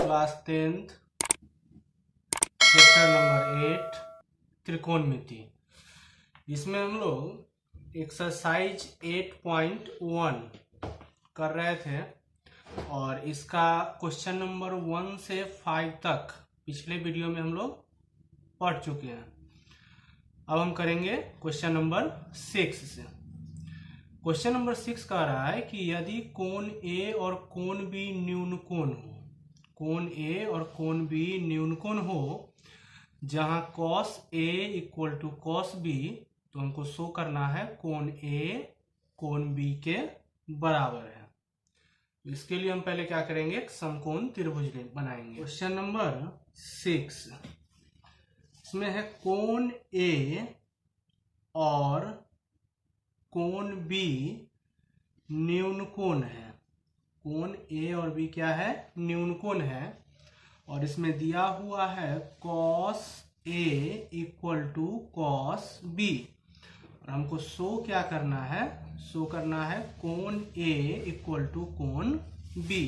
Class 10th chapter number 8 त्रिकोणमिति। इसमें हम लोग एक्सरसाइज 8.1 कर रहे थे और इसका क्वेश्चन नंबर 1 से 5 तक पिछले वीडियो में हम लोग पढ़ चुके हैं। अब हम करेंगे क्वेश्चन नंबर 6 से। क्वेश्चन नंबर 6 कह रहा है कि यदि कोण ए और कोण बी न्यून कोण हो, कोण ए और कोण बी न्यून कोण हो, जहां cos A equal to cos B, तो हमको शो करना है कोण A कोण B के बराबर है। तो इसके लिए हम पहले क्या करेंगे, एक समकोण त्रिभुज बनाएंगे। क्वेश्चन नंबर 6 इसमें है कोण A और कोण B न्यून कोण है। कोण A और B क्या है, न्यून कोण है। और इसमें दिया हुआ है cos A equal to cos B, और हमको शो क्या करना है, शो करना है कोण A इक्वल टू कोण B।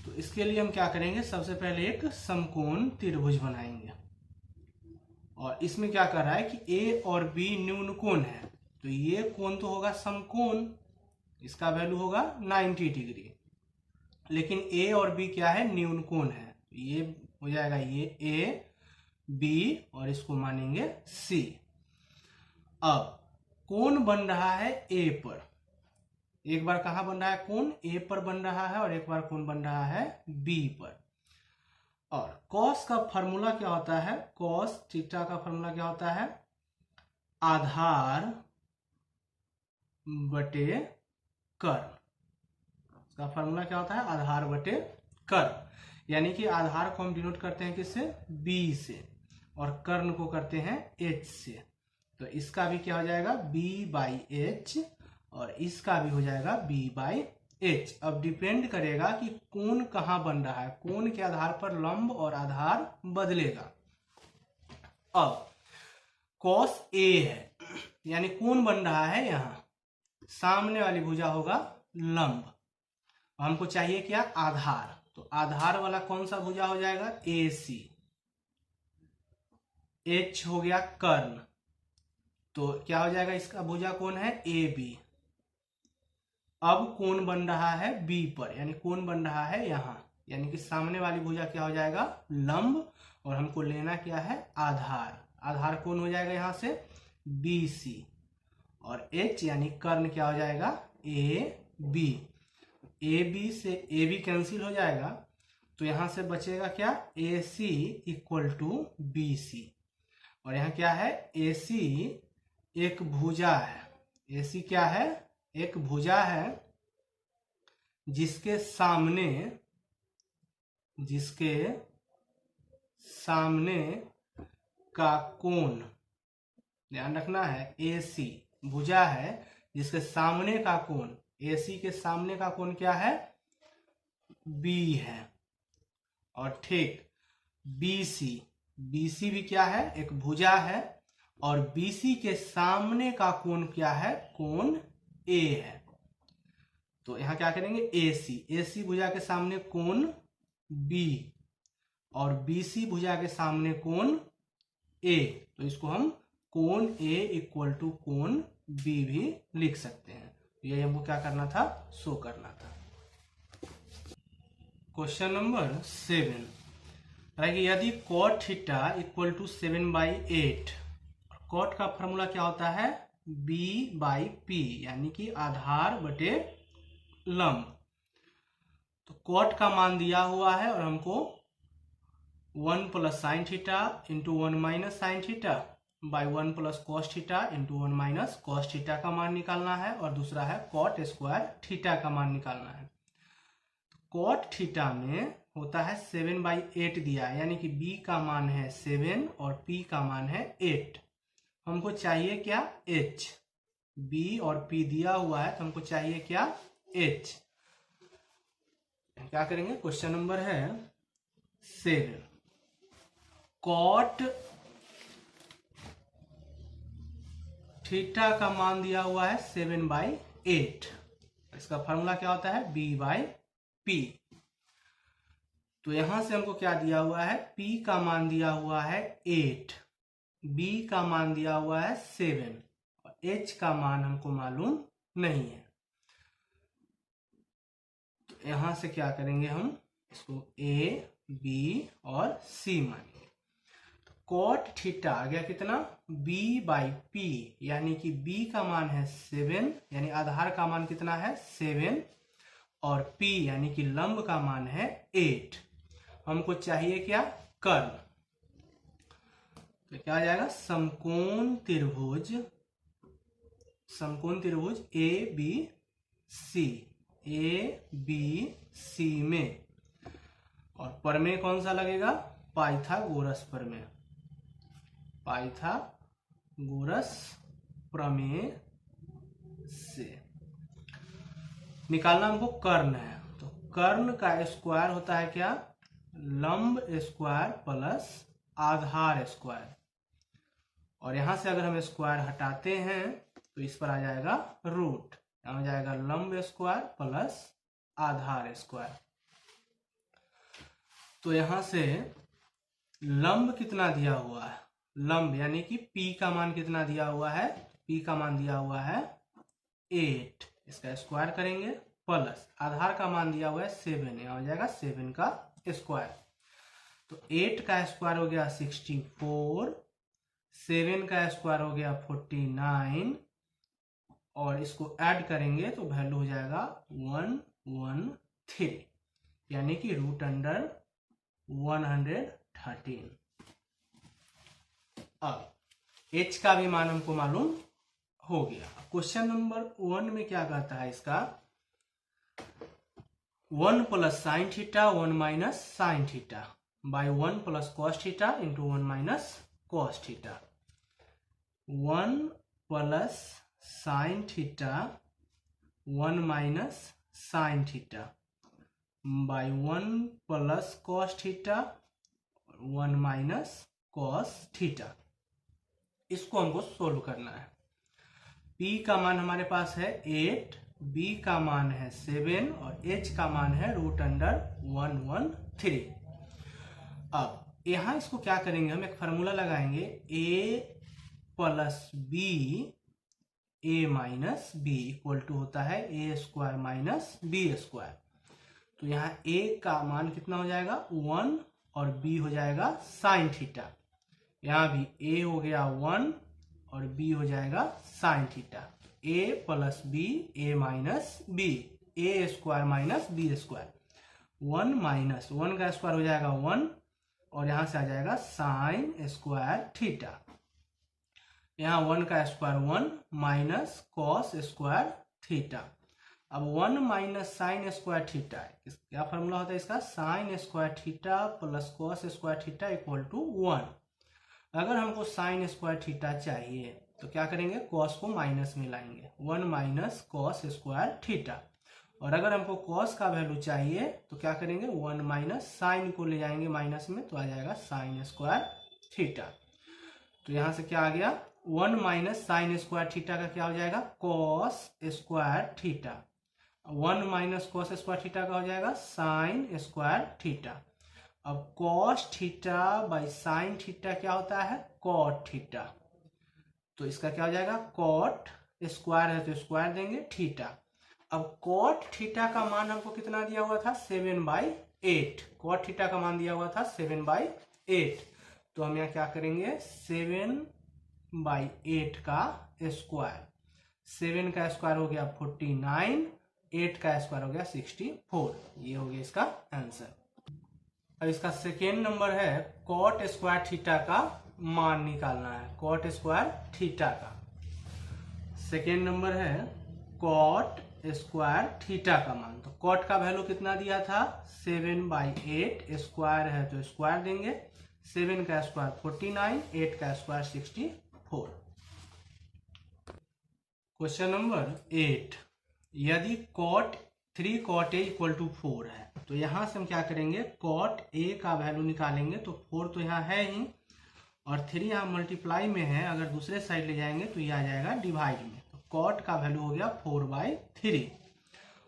तो इसके लिए हम क्या करेंगे, सबसे पहले एक समकोण त्रिभुज बनाएंगे। और इसमें क्या कर रहा है कि A और B न्यून कोण है, तो ये कोण तो होगा समकोण, इसका वैल्यू होगा 90 डिग्री। लेकिन A और B क्या है, न्यून कोण है, तो ये हो जाएगा ये A B और इसको मानेंगे C। अब कोण बन रहा है A पर, एक बार कहाँ बन रहा है, कोण A पर बन रहा है और एक बार कोण बन रहा है B पर। और cos का फॉर्मूला क्या होता है, cos थीटा का फॉर्मूला क्या होता है, आधार बटे कर्ण। इसका फॉर्मूला क्या होता है, आधार बटे कर्ण। यानी कि आधार को हम डिनोट करते हैं किससे, B से, और कर्ण को करते हैं H से। तो इसका भी क्या हो जाएगा, B बाई H, और इसका भी हो जाएगा B बाई H। अब डिपेंड करेगा कि कोण कहाँ बन रहा है, कोण के आधार पर लंब और आधार बदलेगा। अब cos A है, यानी कोण बन रहा है यहाँ, सामने वाली भुजा होगा लंब। हमको चाहिए क्या, आधार, तो आधार वाला कौन सा भुजा हो जाएगा, AC। H हो गया कर्ण, तो क्या हो जाएगा, इसका भुजा कौन है, AB। अब कोण बन रहा है B पर, यानी कोण बन रहा है यहाँ, यानी कि सामने वाली भुजा क्या हो जाएगा, लंब, और हमको लेना क्या है, आधार। आधार कौन हो जाएगा यहाँ से, BC, और H यानी कर्ण क्या हो जाएगा, AB। AB से AB कैंसिल हो जाएगा, तो यहां से बचेगा क्या, AC इक्वल टू BC। और यहाँ क्या है, AC एक भुजा है, AC क्या है, एक भुजा है जिसके सामने का कोण, ध्यान रखना है, AC भुजा है जिसके सामने का कोण, AC के सामने का कोण क्या है, B है। और ठीक BC भी क्या है, एक भुजा है, और BC के सामने का कोण क्या है, कोण A है। तो यहां क्या करेंगे, AC भुजा के सामने कोण B, और BC भुजा के सामने कोण A, तो इसको हम कोण A इक्वल टू कोण B भी लिख सकते हैं। ये हमको क्या करना था, शो करना था। क्वेश्चन नंबर 7 है कि यदि cot theta equal to 7/8, cot का फॉर्मूला क्या होता है, B बाई P, यानी कि आधार बटे लंब। तो cot का मान दिया हुआ है और हमको 1 plus sine theta into 1 minus sine theta by 1 plus cos theta into 1 minus cos theta का मान निकालना है, और दूसरा है कॉट स्क्वायर थीटा का मान निकालना है। कॉट थीटा में होता है 7/8 दिया है, यानी कि B का मान है 7 और P का मान है 8। हमको चाहिए क्या, H। B और P दिया हुआ है, तो हमको चाहिए क्या, H। क्या करेंगे, क्वेश्चन नंबर है 7, कॉट थीटा का मान दिया हुआ है 7/8, इसका फॉर्मूला क्या होता है, B बाई P। तो यहां से हमको क्या दिया हुआ है, P का मान दिया हुआ है 8, B का मान दिया हुआ है 7 और H का मान हमको मालूम नहीं है। तो यहां से क्या करेंगे, हम इसको A, B और C मानेंगे। कॉट थीटा आ गया कितना, B बाई P, यानी कि B का मान है 7, यानी आधार का मान कितना है 7 और P यानी कि लंब का मान है 8। हमको चाहिए क्या, कर्ण। तो क्या आ जाएगा, समकोण त्रिभुज ABC में, और प्रमेय कौन सा लगेगा, पाइथागोरस प्रमेय से निकालना हमको कर्ण है। तो कर्ण का स्क्वायर होता है क्या, लंब स्क्वायर प्लस आधार स्क्वायर, और यहां से अगर हम स्क्वायर हटाते हैं तो इस पर आ जाएगा रूट, यहां हो जाएगा लंब स्क्वायर प्लस आधार स्क्वायर। तो यहां से लंब कितना दिया हुआ है, लंब यानी कि P का मान कितना दिया हुआ है, P का मान दिया हुआ है 8, इसका स्क्वायर करेंगे प्लस आधार का मान दिया हुआ है 7, यहाँ हो जाएगा 7 का स्क्वायर। तो 8 का स्क्वायर हो गया 64, 7 का स्क्वायर हो गया 49 और इसको ऐड करेंगे तो वैल्यू हो जाएगा 113, यानी कि √113। अब H का भी मान हमको मालूम हो गया। क्वेश्चन नंबर 1 में क्या कहता है इसका, 1 plus sine theta 1 minus sine theta by 1 plus cos theta into 1 minus cos theta. 1 plus sine theta 1 minus sine theta by 1 plus cos theta 1 minus cos theta. इसको हमको सोल्व करना है। P का मान हमारे पास है 8, B का मान है 7 और H का मान है √113। अब यहां इसको क्या करेंगे, हम एक फार्मूला लगाएंगे, A plus B A minus B equal to होता है A square minus B square. तो यहाँ A का मान कितना हो जाएगा 1 और B हो जाएगा साइन थीटा, यहाँ भी A हो गया 1 और B हो जाएगा sine theta. A plus B A minus B, A square minus B square, 1 minus 1 का स्क्वायर हो जाएगा 1 और यहां से आ जाएगा साइन स्क्वायर थीटा, यहाँ 1 का square 1 minus cos square theta. अब 1 माइनस साइन स्क्वायर थीटा, क्या फॉर्मूला होता है इसका, sine square theta plus cos square theta equal to 1। अगर हमको साइन स्क्वायर थीटा चाहिए तो क्या करेंगे, कॉस को माइनस में लाएंगे, 1 माइनस कॉस स्क्वायर थीटा, और अगर हमको कॉस का वैल्यू चाहिए तो क्या करेंगे, 1 माइनस साइन को ले जाएंगे माइनस में, तो आ जाएगा साइन स्क्वायर थीटा। तो यहां से क्या आ गया, 1 माइनस साइन स्क्वायर थीटा का क्या हो जाएगा, cos square theta, 1 minus cos square theta का हो जाएगा साइन स्क्वायर थीटा। अब cos theta by sine theta क्या होता है, कॉट थीटा, तो इसका क्या हो जाएगा, कॉट स्क्वायर है तो स्क्वायर देंगे थीटा। अब कॉट थीटा का मान हमको कितना दिया हुआ था, 7/8, कॉट थीटा का मान दिया हुआ था 7/8, तो हम यहाँ क्या करेंगे, 7/8 का स्क्वायर, 7 का स्क्वायर हो गया 49, 8 का स्क्वायर हो गया 64, ये हो गया इसका आंसर। अब इसका सेकेंड नंबर है कॉट स्क्वायर थीटा का मान निकालना है, कॉट स्क्वायर थीटा का। सेकेंड नंबर है कॉट स्क्वायर थीटा का मान। तो कॉट का वैल्यू कितना दिया था, 7/8, स्क्वायर है तो स्क्वायर देंगे, 7 का स्क्वायर 49, 8 का स्क्वायर 64। क्वेश्चन नंबर 8, यदि cot 3 cot A equal to 4 है, तो यहां से हम क्या करेंगे, कॉट ए का वैल्यू निकालेंगे, तो 4 तो यहाँ है ही और 3 यहाँ मल्टीप्लाई में है, अगर दूसरे साइड ले जाएंगे तो ये आ जाएगा डिवाइड में, तो कॉट का वैल्यू हो गया 4/3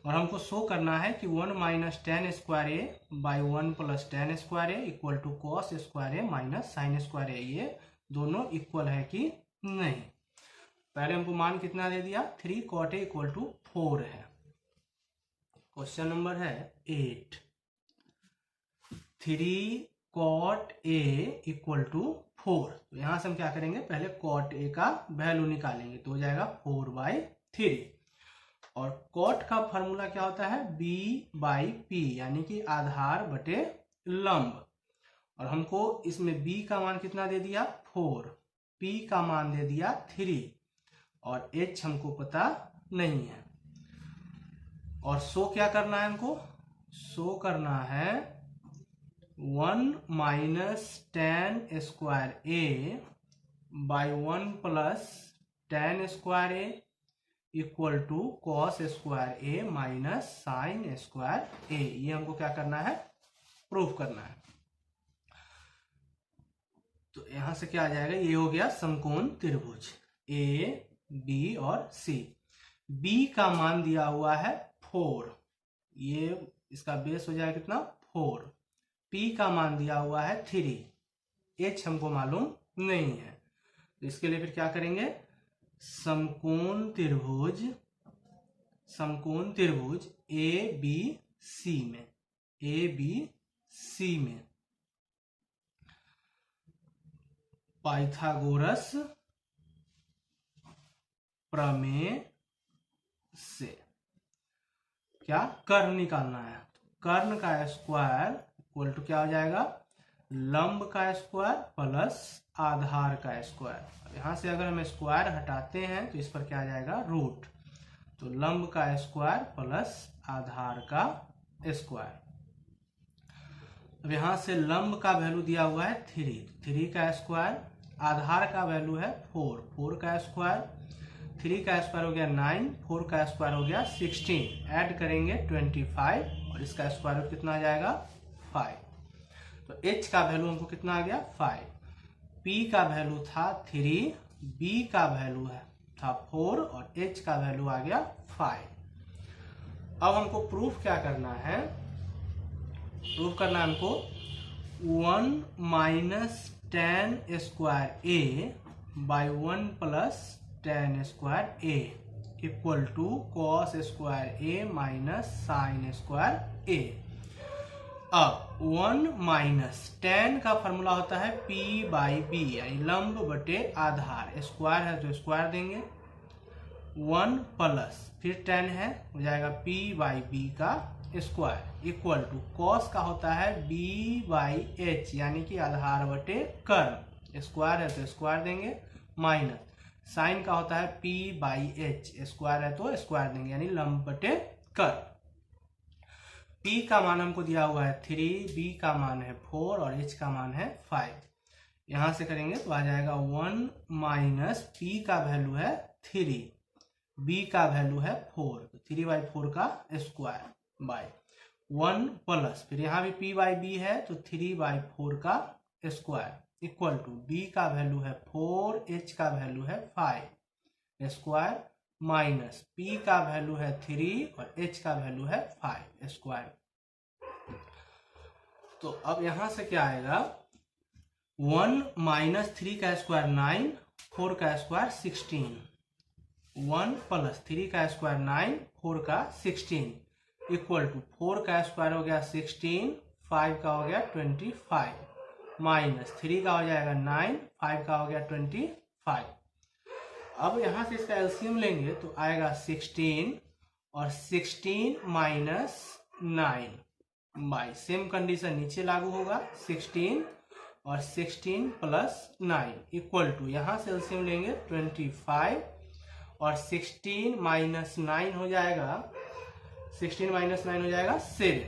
और हमको शो करना है कि 1 minus ten square A by 1 plus ten square A equal to cos square A minus sine square A, ये दोनों इक्वल है कि नहीं। पहले हमको मान कितना दे दिया, 3 कॉट ए इक्वल टू 4 है। क्वेश्चन नंबर है 8, 3 कॉट ए इक्वल टू 4। तो यहां से हम क्या करेंगे, पहले कॉट ए का वैल्यू निकालेंगे, तो हो जाएगा 4/3। और कॉट का फॉर्मूला क्या होता है, b/p, यानी कि आधार बटे लंब। और हमको इसमें b का मान कितना दे दिया 4, p का मान दे दिया 3 और h हमको पता नहीं है। और शो क्या करना है, हमको शो करना है 1 minus ten square A by 1 plus ten square A equal to cos square A minus sine square A. ये हमको क्या करना है, प्रूफ करना है। तो यहां से क्या आ जाएगा, ये हो गया समकोण त्रिभुज ए बी और सी। बी का मान दिया हुआ है 4, ये इसका बेस हो जाएगा कितना 4। पी का मान दिया हुआ है 3, एच हमको मालूम नहीं है। तो इसके लिए फिर क्या करेंगे, समकोण त्रिभुज ए बी सी में पाइथागोरस प्रमेय से क्या कर्ण निकालना है। कर्ण का स्क्वायर इक्वल टू क्या हो जाएगा, लंब का स्क्वायर प्लस आधार का स्क्वायर। यहां से अगर हम स्क्वायर हटाते हैं तो इस पर क्या आ जाएगा, रूट। तो लंब का स्क्वायर प्लस आधार का स्क्वायर। अब यहां से लंब का वैल्यू दिया हुआ है 3 का स्क्वायर, आधार का वैल्यू है 4 का स्क्वायर, 3 का स्क्वायर हो गया 9, 4 का स्क्वायर हो गया 16, ऐड करेंगे 25 और इसका स्क्वायर रूट कितना आ जाएगा 5। तो h का वैल्यू हमको कितना आ गया 5, p का वैल्यू था 3, b का वैल्यू था 4 और h का वैल्यू आ गया 5। अब हमको प्रूफ क्या करना है, प्रूफ करना है हमको 1 minus ten square A by 1 plus ten square A equal to cos square A minus sine square A. अब 1 माइनस टेन का फॉर्मूला होता है p/b, यानी लंब बटे आधार, स्क्वायर है तो स्क्वायर देंगे, 1 प्लस फिर 10 है, हो जाएगा p/b का स्क्वायर इक्वल टू कॉस का होता है b/h, यानी कि आधार बटे कर्ण, स्क्वायर है तो स्क्वायर देंगे, माइनस साइन का होता है p/h, स्क्वायर है तो स्क्वायर देंगे, यानी लंब बटे कर्ण। p का मान हमको दिया हुआ है 3, b का मान है 4 और h का मान है 5। यहां से करेंगे तो आ जाएगा 1 माइनस p का वैल्यू है 3, b का वैल्यू है 4, तो 3/4 का स्क्वायर बाय 1 प्लस फिर यहाँ भी p/b है तो 3/4 का स्क्वायर इक्वल टू b का वैल्यू है 4, h का वैल्यू है 5 स्क्वायर माइनस p का वैल्यू है 3 और h का वैल्यू है 5 स्क्वायर। तो अब यहां से क्या आएगा, 1 माइनस 3 का स्क्वायर 9, 4 का स्क्वायर 16, 1 प्लस 3 का स्क्वायर 9, 4 का 16 इक्वल टू 4 का स्क्वायर हो गया 16, 5 का हो गया 25 माइनस 3 का हो जाएगा 9, 5 का हो गया 25। अब यहां से इसका एलसीएम लेंगे तो आएगा 16 और 16 माइनस 9 बाई सेम कंडीशन नीचे लागू होगा, 16 और 16 प्लस 9 इक्वल टू यहां से एलसीएम लेंगे 25 और 16 माइनस 9 हो जाएगा, 16 माइनस 9 हो जाएगा 7।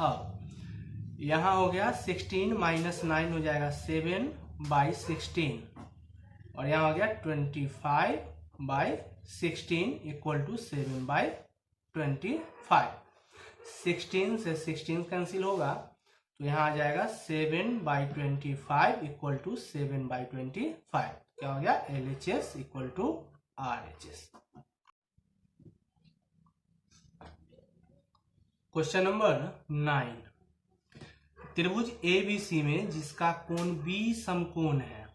अब यहां हो गया 16 माइनस 9 हो जाएगा 7/16 और यहां हो गया 25/16 इक्वल टू 7/25। 16 से 16 कैंसिल होगा तो यहां आ जाएगा 7/25 इक्वल टू 7/25। क्या हो गया, LHS equal to RHS। Question number 9, त्रिभुज ABC में जिसका कोण B समकोण है,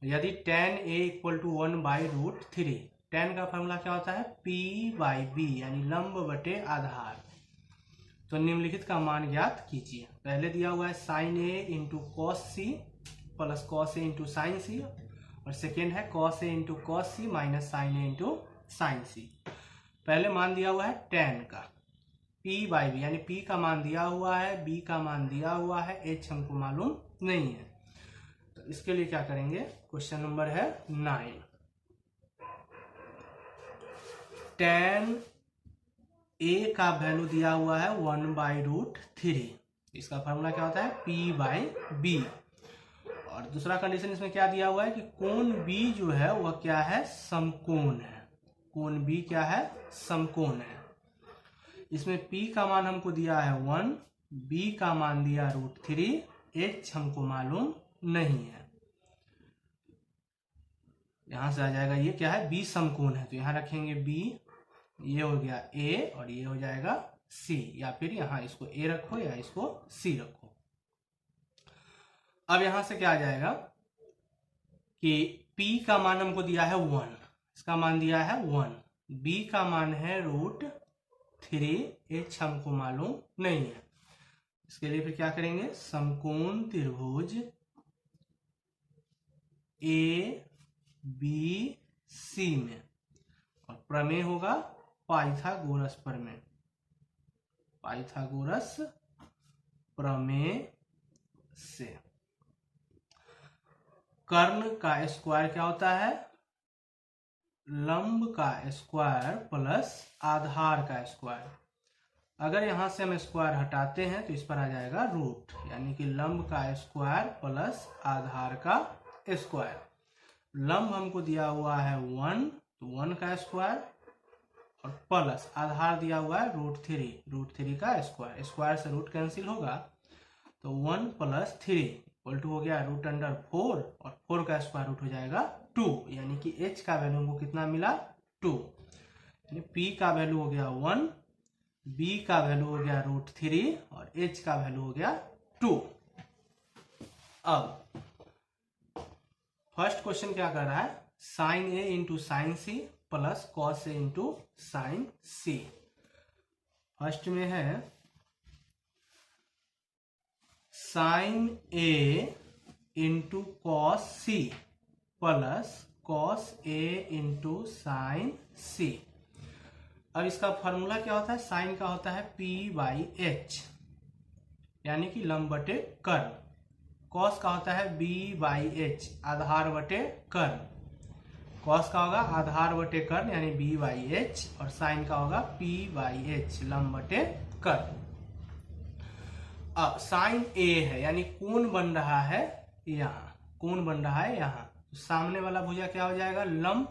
यदि tan A = 1/√3, tan का फॉर्मूला क्या होता है P/B यानी लंब बटे आधार। तो निम्नलिखित का मान ज्ञात कीजिए। पहले दिया हुआ है sin A × cos C plus cos A × sin C, और सेकेंड है cos A × cos C minus sin A × sin C। पहले मान दिया हुआ है tan का P/B यानी P का मान दिया हुआ है, B का मान दिया हुआ है, H हमको मालूम नहीं है। तो इसके लिए क्या करेंगे, क्वेश्चन नंबर है 9, tan A का वैल्यू दिया हुआ है 1/√3, इसका फार्मूला क्या होता है P/B। और दूसरा कंडीशन इसमें क्या दिया हुआ है कि कोण B जो है वह क्या है, समकोण है। कोण B क्या है, समकोण है। इसमें P का मान हमको दिया है 1, B का मान दिया √3, H हमको मालूम नहीं है। यहां से आ जाएगा ये क्या है, B समकोण है, तो यहां रखेंगे B, ये हो गया A और ये हो जाएगा C, या फिर यहां इसको A रखो या इसको C रखो। अब यहां से क्या आ जाएगा कि P का मान हमको दिया है 1, इसका मान दिया है 1, B का मान है √3, H हमको मालूम नहीं है। इसके लिए फिर क्या करेंगे, समकोण त्रिभुज ABC में, और प्रमेय होगा पाइथागोरस प्रमेय, पाइथागोरस प्रमेय से कर्ण का स्क्वायर क्या होता है, लंब का स्क्वायर प्लस आधार का स्क्वायर। अगर यहां से हम स्क्वायर हटाते हैं तो इस पर आ जाएगा रूट, यानी कि लंब का स्क्वायर प्लस आधार का स्क्वायर। लंब हमको दिया हुआ है 1, तो 1 का स्क्वायर, और प्लस आधार दिया हुआ है √3 का स्क्वायर। स्क्वायर से रूट कैंसिल होगा, तो 1 + 3 = हो गया √4, और 4 का स्क्वायर रूट हो जाएगा 2, यानी कि H का वैल्यू हमको कितना मिला 2, यानी P का वैल्यू हो गया 1, B का वैल्यू हो गया √3 और H का वैल्यू हो गया 2। अब फर्स्ट क्वेश्चन क्या कर रहा है, sin A × sin C plus cos A × sin C। First में है sin A × cos C plus cos A × sin C। अब इसका फॉर्मूला क्या होता है, साइन का होता है P/H यानी कि लंब बटे कर्ण, कॉस का होता है B/H आधार बटे कर्ण, कॉस का होगा आधार बटे कर्ण यानी B/H, और साइन का होगा P/H लंब बटे कर्ण। अब साइन A है यानी कोण बन रहा है यहाँ, कोण बन रहा है यहाँ, तो सामने वाला भुजा क्या हो जाएगा लंब,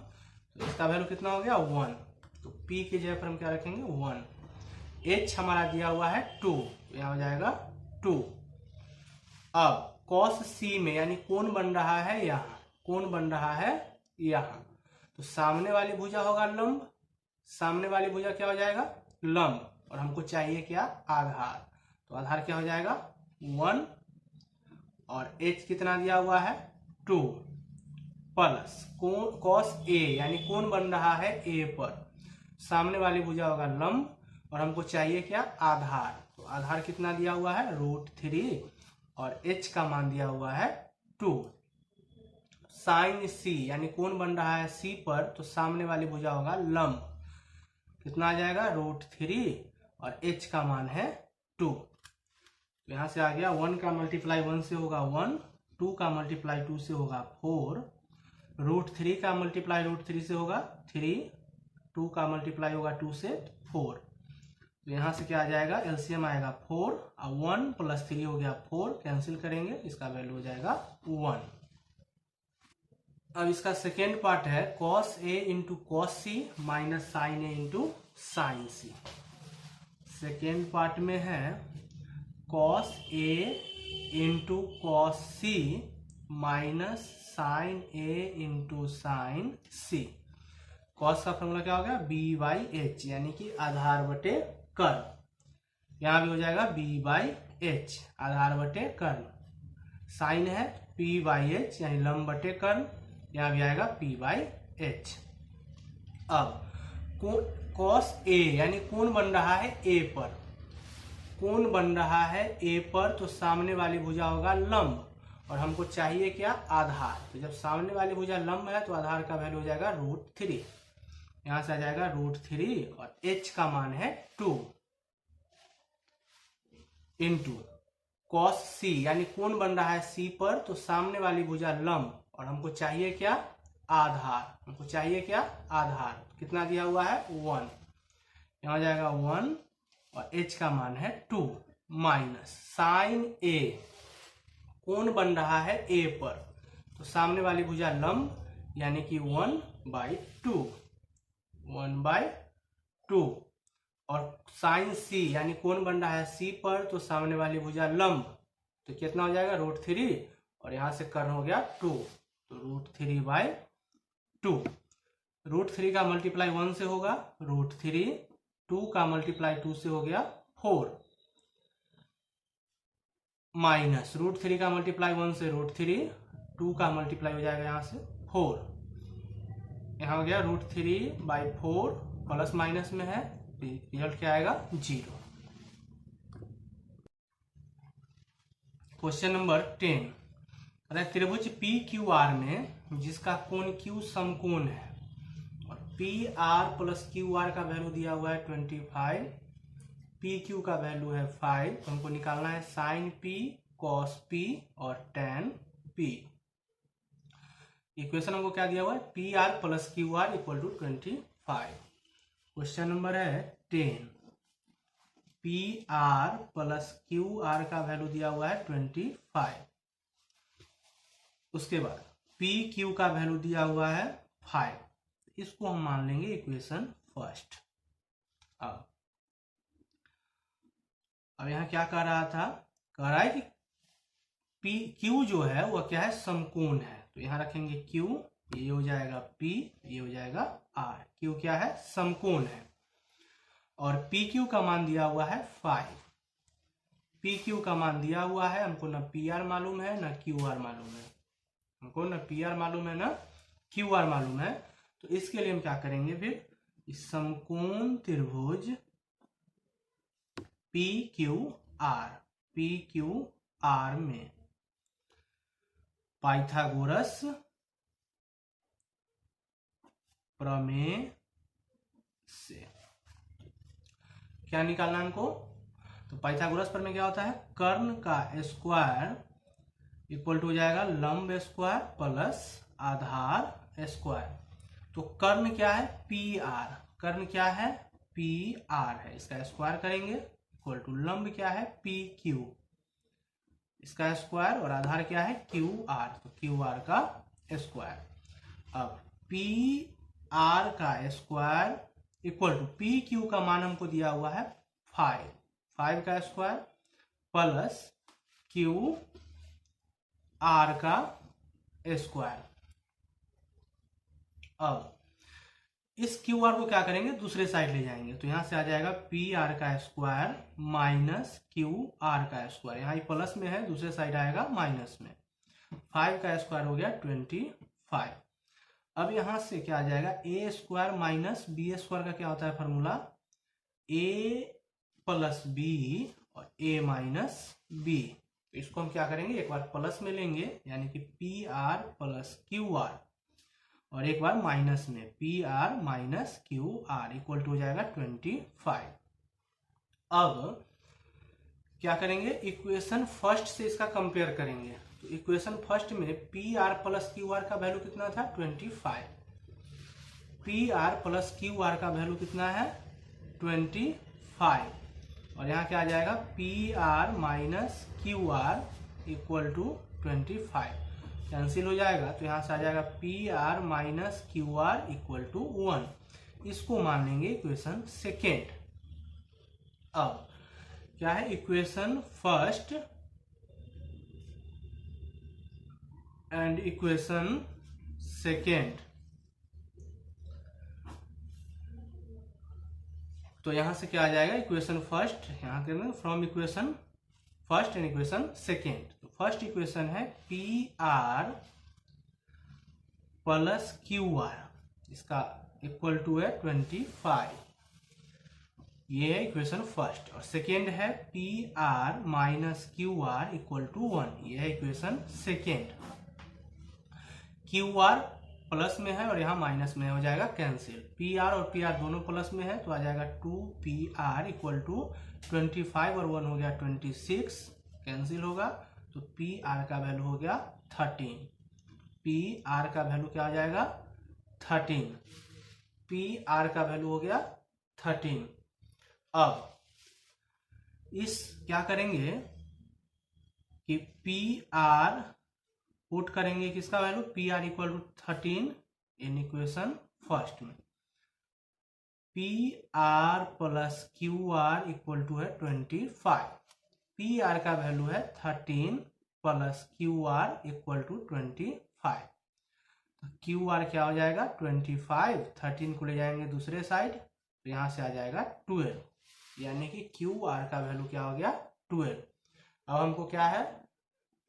तो इसका वैल्यू कितना हो गया 1, तो P की जगह पर हम क्या रखेंगे 1। H हमारा दिया हुआ है 2, तो यहाँ हो जाएगा 2। अब cos C में यानी कोण बन रहा है यहाँ, कोण बन रहा है यहाँ, तो सामने वाली भुजा होगा लंब, सामने वाली भुजा क्या हो जाएगा लंब, और हमको चाहिए क्या आधार, तो आधार क्या हो जाएगा 1, और H कितना दिया हुआ है 2, प्लस cos A यानी कोण बन रहा है A पर, सामने वाली भुजा होगा लंब, और हमको चाहिए क्या आधार, तो आधार कितना दिया हुआ है √3, और H का मान दिया हुआ है 2। sin C यानी कोण बन रहा है C पर, तो सामने वाली भुजा होगा लंब, कितना आ जाएगा √3, और H का मान है 2। तो यहां से आ गया 1 का मल्टीप्लाई 1 से होगा 1, 2 का मल्टीप्लाई 2 से होगा 4, √3 का मल्टीप्लाई √3 से होगा 3, 2 का मल्टीप्लाई होगा 2 से 4, तो यहाँ से क्या आ जाएगा एलसीएम आएगा 4, और 1 + 3 हो गया 4, कैंसिल करेंगे इसका वैल्यू हो जाएगा 1। अब इसका सेकेंड पार्ट है cos A × cos C minus sin A × sin C। Second part में है cos A × cos C minus sin A × sin C। cos का फॉर्मूला क्या हो गया B/H यानी कि आधार बटे कर्ण, यहाँ भी हो जाएगा b/h, आधार बटे कर्ण। साइन है p/h यानी लंब बटे कर्ण, यहाँ भी आएगा p/h। अब cos a यानी कोण बन रहा है a पर, कोण बन रहा है a पर, तो सामने वाली भुजा होगा लंब, और हमको चाहिए क्या, आधार। तो जब सामने वाली भुजा लंब है तो आधार का वैल्यू हो जाएगा √3, यहां से आ जाएगा √3, और h का मान है 2 इंटू cos c यानी कोण बन रहा है c पर, तो सामने वाली भुजा लंब, और हमको चाहिए क्या, आधार। हमको चाहिए क्या, आधार। कितना दिया हुआ है 1, यहाँ हो जाएगा 1, और h का मान है 2 माइनस साइन a, कोण बन रहा है a पर, तो सामने वाली भुजा लंब यानी कि 1/2, 1/2, और साइन c यानी कोण बन रहा है c पर, तो सामने वाली भुजा लंब, तो कितना हो जाएगा √3, और यहां से कर्ण हो गया 2, तो √3/2। √3 का मल्टीप्लाई 1 से होगा √3, 2 का मल्टीप्लाई 2 से हो गया 4, माइनस √3 का मल्टीप्लाई 1 से √3, 2 का मल्टीप्लाई हो जाएगा यहाँ से 4, यहाँ हो गया √3/4, प्लस माइनस में है, रिजल्ट क्या आएगा 0। क्वेश्चन नंबर 10, अरे त्रिभुज PQR में जिसका कोण Q समकोण है, और PR प्लस QR का वैल्यू दिया हुआ है 25, PQ का वैल्यू है 5, तो हमको निकालना है साइन P, cos P और tan P। इक्वेशन हमको क्या दिया हुआ है, PR plus QR equal to 25। Question number है 10, PR प्लस QR का वैल्यू दिया हुआ है 25, उसके बाद PQ का वैल्यू दिया हुआ है 5, इसको हम मान लेंगे इक्वेशन फर्स्ट। अब यहाँ क्या कह रहा था, कह रहा है कि Q जो है वह क्या है, समकोण है, तो यहाँ रखेंगे Q, ये हो जाएगा P, ये हो जाएगा R। Q क्या है, समकोण है, और PQ का मान दिया हुआ है 5, PQ का मान दिया हुआ है, हमको ना PR मालूम है ना QR मालूम है, हमको ना PR मालूम है ना QR मालूम है, तो इसके लिए हम क्या करेंगे, फिर इस समकोण त्रिभुज PQR में पाइथागोरस प्रमेय से क्या निकालना हमको, तो पाइथागोरस प्रमेय क्या होता है, कर्ण का स्क्वायर इक्वल टू हो जाएगा लंब स्क्वायर प्लस आधार स्क्वायर। तो कर्ण क्या है, PR, कर्ण क्या है, PR है, इसका स्क्वायर करेंगे इक्वल टू लंब क्या है, PQ, इसका स्क्वायर, और आधार क्या है QR, तो QR का स्क्वायर। अब PR का स्क्वायर इक्वल टू PQ का मान हमको दिया हुआ है 5, 5 का स्क्वायर प्लस QR का स्क्वायर। अब इस QR को क्या करेंगे, दूसरे साइड ले जाएंगे, तो यहां से आ जाएगा PR का स्क्वायर माइनस QR का स्क्वायर, यहाँ प्लस में है, दूसरे साइड आएगा माइनस में, 5 का स्क्वायर हो गया 25। अब यहां से क्या आ जाएगा, A square minus B square का क्या होता है फॉर्मूला, A प्लस B और A माइनस B। तो इसको हम क्या करेंगे, एक बार प्लस में लेंगे यानी कि PR प्लस QR, और एक बार माइनस में PR minus QR equal to हो जाएगा 25। अब क्या करेंगे, इक्वेशन फर्स्ट से इसका कंपेयर करेंगे, तो इक्वेशन फर्स्ट में PR प्लस QR का वैल्यू कितना था 25, PR प्लस QR का वैल्यू कितना है 25, और यहाँ क्या आ जाएगा PR minus QR equal to 25, cancel हो जाएगा, तो यहाँ से आ जाएगा PR minus QR equal to 1, इसको मान लेंगे इक्वेशन सेकेंड। अब क्या है, equation first and equation second, तो यहाँ से क्या आ जाएगा, इक्वेशन फर्स्ट यहाँ के from equation first and equation second. तो फर्स्ट इक्वेशन है P R plus Q R, इसका इक्वल टू है 25, ये है इक्वेशन फर्स्ट। और सेकेंड है P R minus Q R equal to 1, ये है equation second. Q R plus में है और यहाँ माइनस में हो जाएगा कैंसिल। पी आर और पी आर दोनों प्लस में है तो आ जाएगा 2pr इक्वल टू 25 और 1 हो गया 26, कैंसिल होगा तो पी आर का वैल्यू हो गया 13। पी आर का वैल्यू क्या हो जाएगा 13, पी आर का वैल्यू हो गया 13। अब इस क्या करेंगे कि पी आर पुट करेंगे किसका value, P R equal to 13 in equation first में। P R plus Q R equal to है 25, पी आर का वैल्यू है 13 plus Q R equal to 25। तो क्यू आर क्या हो जाएगा 25, 13 को ले जाएंगे दूसरे साइड तो यहाँ से आ जाएगा 12, यानी कि क्यू आर का वैल्यू क्या हो गया 12। अब हमको क्या है,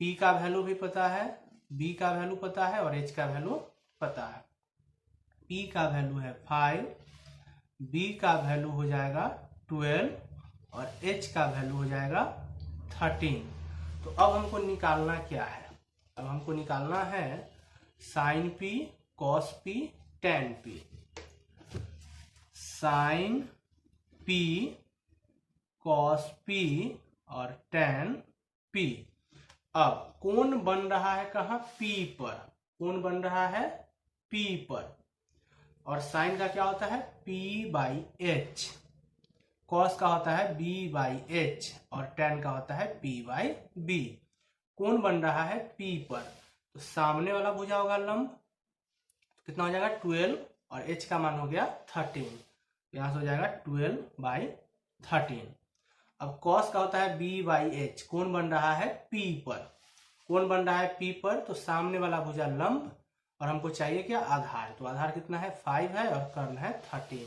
P का वैल्यू भी पता है, B का वैल्यू पता है और H का वैल्यू पता है। P का वैल्यू है 5, B का वैल्यू हो जाएगा 12 और H का वैल्यू हो जाएगा 13। तो अब हमको निकालना क्या है, अब हमको निकालना है sine P cos P tan P। Sine P cos P और tan P। अब कोण बन रहा है कहाँ, P पर, कोण बन रहा है P पर। और साइन का क्या होता है P/H, कॉस का होता है B/H और tan का होता है P/B। कोण बन रहा है P पर, तो सामने वाला भुजा होगा लंब, कितना हो जाएगा 12 और H का मान हो गया 13, यहाँ से हो जाएगा 12/13। अब cos का होता है B/H, कोण बन रहा है P पर, कोण बन रहा है P पर तो सामने वाला भुजा लंब और हमको चाहिए क्या आधार, तो आधार कितना है 5 है और कर्ण है 13,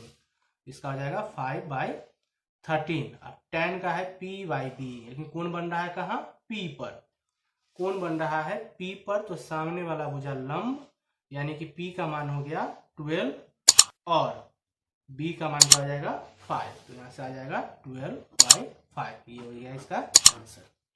इसका हो जाएगा 5/13। अब tan का है P/B, लेकिन कोण बन रहा है कहाँ P पर, कोण बन रहा है P पर तो सामने वाला भुजा लंब यानी कि P का मान हो गया 12 और B का मान क्या हो जाएगा 5, तो यहाँ से आ जाएगा 12/5, ये हो गया इसका आंसर।